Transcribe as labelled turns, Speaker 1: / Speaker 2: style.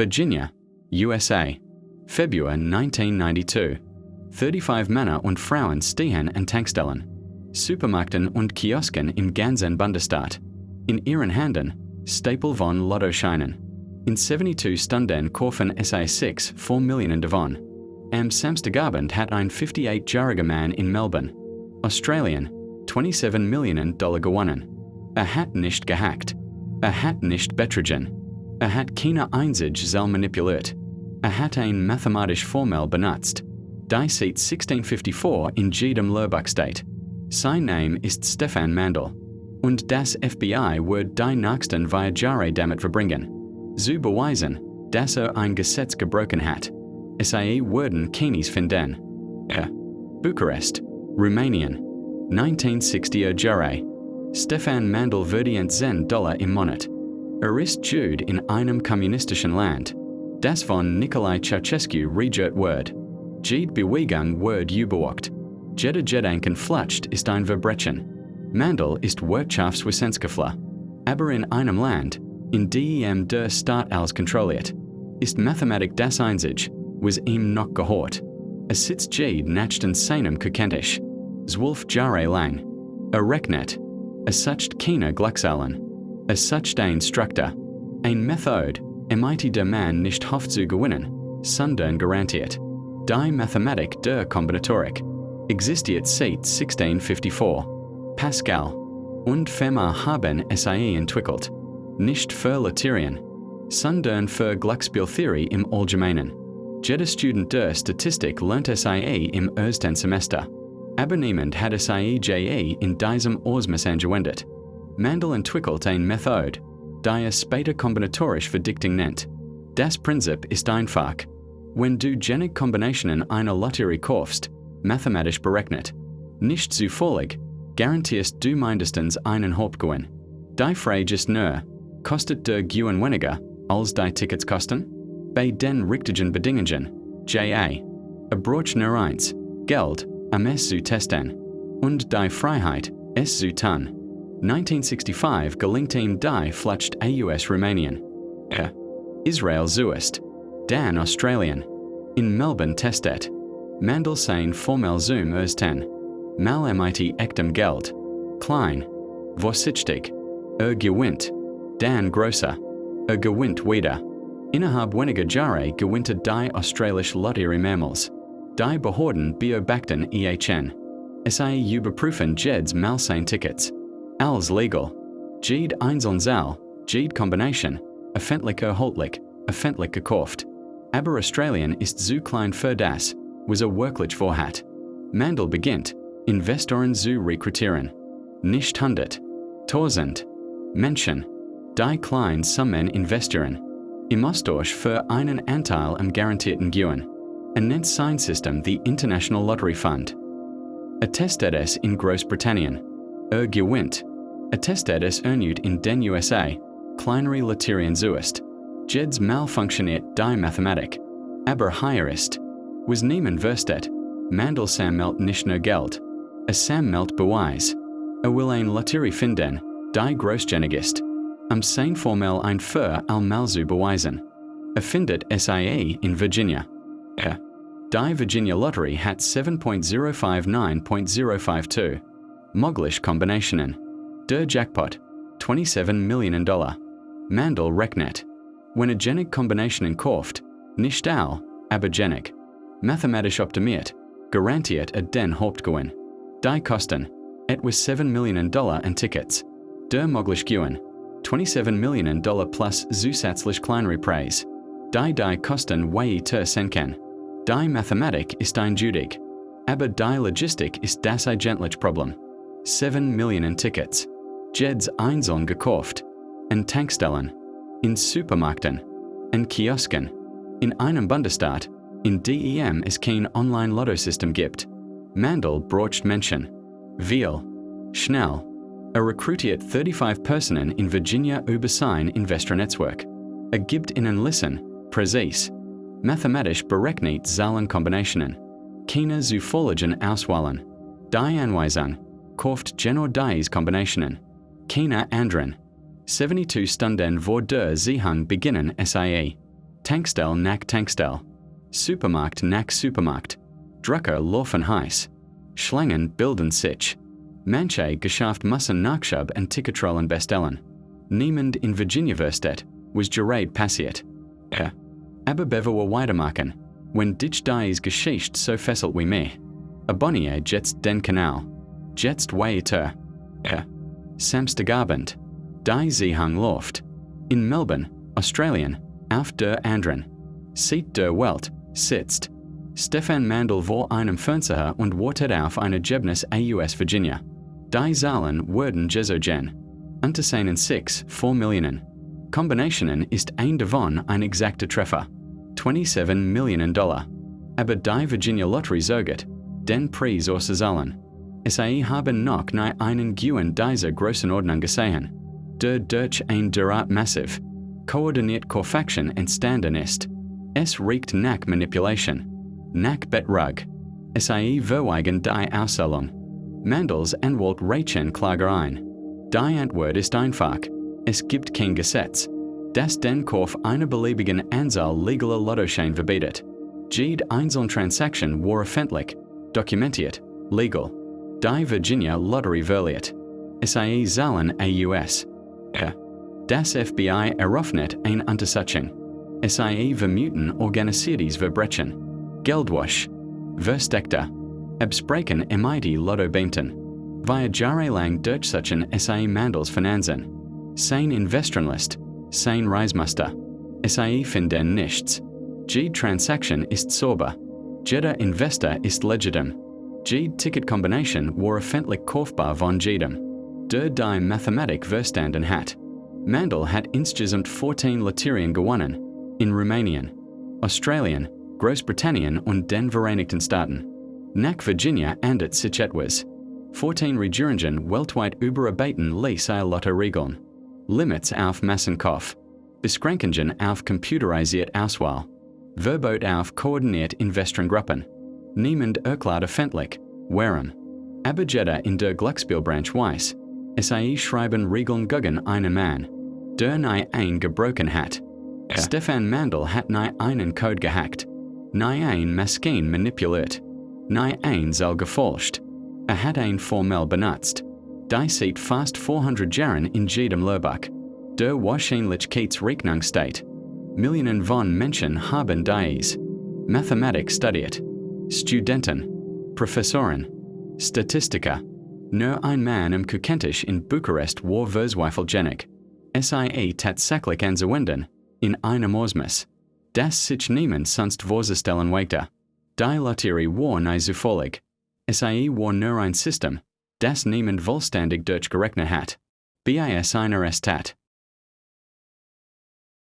Speaker 1: Virginia, USA, Februar 1992. 35 Männer und Frauen stehen an Tankstellen, Supermärkten und Kiosken im ganzen Bundesstaat. In ihren Händen Stapel von Lottoscheinen. In 72 Stunden kaufen sie 6 4 Millionen davon. Am Samstagabend hat ein 58-jähriger Mann in Melbourne, Australien, 27 Millionen Dollar gewonnen. Hat nicht gehackt. Hat nicht betrogen. Hat keine einzige Zahl manipuliert. Hat eine mathematische Formel benutzt. Die seit 1654 in jedem Lehrbuch steht. Sein Name ist Stefan Mandel. Und das FBI wird die nächsten 2 Jahre damit verbringen, zu beweisen, dass ein Gesetz gebrochen hat. Sie werden keines finden. Bukarest, Rumänien, 1960er Jahre. Stefan Mandel verdient $10 im Monat. Ist Jude in einem kommunistischen Land, das von Nicolae Ceausescu regiert wird. Jede Bewegung wird überwacht. Jeder Gedanken flutscht ist ein Verbrechen. Mandel ist Wirtschaftswissenschaftler, aber in einem Land, in dem der Staat alles kontrolliert, ist Mathematik das einzige, was ihm noch gehört. Sitzt jede Nacht seinem Kukentisch, 12 Jahre lang. Rechnet, sucht keine Glückszahlen. Sucht ein Struktur, ein Methode, mit der man nicht hofft zu gewinnen, sondern garantiert. Die Mathematik der Kombinatorik existiert seit 1654. Pascal und Fermat haben sie entwickelt, nicht für Laterien, sondern für Glücksspieltheorie im Allgemeinen. Jeder Student der Statistik lernt sie im ersten Semester, aber niemand hat sie in diesem Ausmaß angewendet. Mandel entwickelt eine Methode, die später kombinatorisch Verdichtung nennt. Das Prinzip ist einfach. Wenn du genig Kombinationen einer Lotterie kaufst, mathematisch berechnet, nicht zufällig, garantierst du mindestens einen Hauptgewinn. Die Frage ist nur, kostet der Gewinn weniger, als die Tickets kosten? Bei den richtigen Bedingungen, J.A. Braucht nur eins, Geld, es zu testen. Und die Freiheit, es zu tun. 1965 gelingt ihm die flutscht aus Rumänien. Israel zuerst, dann Australien. In Melbourne testet. Mandel sein Formel zum ersten Mal mit echtem Geld. Klein, vorsichtig. Gewinnt. Dann größer. Gewinnt wieder. Innerhalb weniger Jahre gewinnte die australische Lotterie mehrmals. Die Behörden beobachten ihn. Sie überprüfen jedes Mal sein Tickets. Alles legal. Jede einzelne Zahl, jede Kombination, öffentlich gekauft. Aber Australien ist zu klein für das, was wirklich vorhat. Mandel beginnt, Investoren zu rekrutieren. Nicht 100.000 Menschen, die klein Summen investieren. Im Austausch für einen Anteil am garantierten Gewinn. Nennt sein System the International Lottery Fund. Testet es in Großbritannien. Gewinnt. Testet es erneut in den USA. Kleinere Lotterien zuerst. Jedes Mal funktioniert die Mathematik. Aber hier ist, was niemand wüsste, Mandel sammelt nicht nur Geld. Sammelt Beweis. Will eine Lotterie finden, die großzügig ist. Sein Formel ein für allmal zu beweisen. Findet sie in Virginia. Die Virginia Lottery hat 7.059.052 mögliche Kombinationen. Der Jackpot, $27 Millionen. Mandel rechnet. Wenn genig Kombinationen kauft, nicht all, aber genig. Mathematisch optimiert, garantiert den Hauptgewinn. Die kosten, etwa $7 Millionen an Tickets. Der mögliche Gewinn, $27 Millionen plus zusätzlich kleinere Preis. Die kosten weiter senken. Die Mathematik ist einjudig, aber die Logistik ist das eigentliche Problem. 7 Millionen Tickets. Jedes einzeln gekauft. In Tankstellen. In Supermärkten. In Kiosken. In einem Bundesstaat, in dem es kein Online-Lotto-System gibt. Mandel braucht Menschen. Viel. Schnell. Rekrutiert 35 Personen in Virginia über sein Investor-Netzwerk. Gibt ihnen Listen, präzise. Mathematisch berechnet Zahlenkombinationen. Keine zufälligen Auswahlen. Die Anweisung, kauft genau diese Kombinationen. Keine anderen. 72 Stunden vor der Siehung beginnen sie. Tankstelle nach Tankstelle, Supermarkt nach Supermarkt, Drucker laufen heiß, Schlangen bilden sich, Manche Geschäft müssen Nachschub und Ticketrollen bestellen. Niemand in Virginia verstet, was gerät passiert. Aber bever wir weitermachen, wenn dich dies Geschichte so fesselt wie mir. Abonniere jetzt den Kanal. Jetzt weiter. Samstagabend. Die Seehang läuft. In Melbourne, Australien, auf der anderen Seite der Welt sitzt Stefan Mandel vor einem Fernseher und wartet auf ein Ergebnis aus Virginia. Die Zahlen wurden gezogen. Unter seinen 4 Millionen Kombinationen ist ein davon ein exakter Treffer. 27 Millionen Dollar. Aber die Virginia Lottery sorgt den Preis auszahlen. Sie haben noch nie einen Gewinn dieser Größenordnung gesehen, der durch ein derart massiv, koordiniert Kaufaction entstanden ist. Es riecht nach Manipulation, nach Betrug. Sie verweigern die Auszahlung. Mandels Anwalt reichen Klage ein. Die Antwort ist einfach. Es gibt kein Gesetz, das den Kauf einer beliebigen Anzahl legaler Lottoscheine verbietet. Jede einzelne Transaktion war öffentlich, dokumentiert, legal. Die Virginia Lottery verliert. Sie zahlen aus. Das FBI eröffnet eine Untersuchung. Sie vermuten organisiertes Verbrechen, Geldwäsche, Versteckte, Absprechen mit Lottobeamten. Via jahrelang durchsuchen Sie Mandels Finanzen. Sein Investorenlist, sein Reismuster. Sie finden nichts. Jede Transaktion ist sauber. Jeder Investor ist legitim. Jede Ticketkombination war öffentlich kaufbar von jedem, der die Mathematik verstanden hat. Mandel hat insgesamt 14 Lotterien gewonnen. In Rumänien, Australien, Großbritannien und den Vereinigten Staaten. Nach Virginia ändert sich etwas. 14 Regierungen weltweit überarbeiten ihre Lottoregeln. Limits auf Massenkauf. Beschränkungen auf computerisierte Auswahl. Verbot auf koordiniert Investorengruppen. Niemand erklärt öffentlich, warum. Aber jeder in der Glücksspielbranche weiß, Sie schreiben Regeln gegen einen Mann, der nie ein gebrochen hat. Stefan Mandel hat nie einen Code gehackt, nie ein Maschine manipuliert, nie ein Seil gefälscht. Hat ein Formel benutzt. Die seit fast 400 Jahren in jedem Lehrbuch. Der Wahrscheinlichkeitsrechnung steht. Millionen von Menschen haben dies. Mathematik studiert. Studenten, Professoren, Statistiker. Nur ein Mann im Kukentisch in Bukarest war verzweifeljährig. Sie tatsächlich anzuwenden, in einem Ausmaß, das sich niemand sonst vorzustellen wagte. Die Lotterie war nie zufällig. Sie war nur ein System, das niemand vollständig durchgerechnet hat. Bis einer es tat.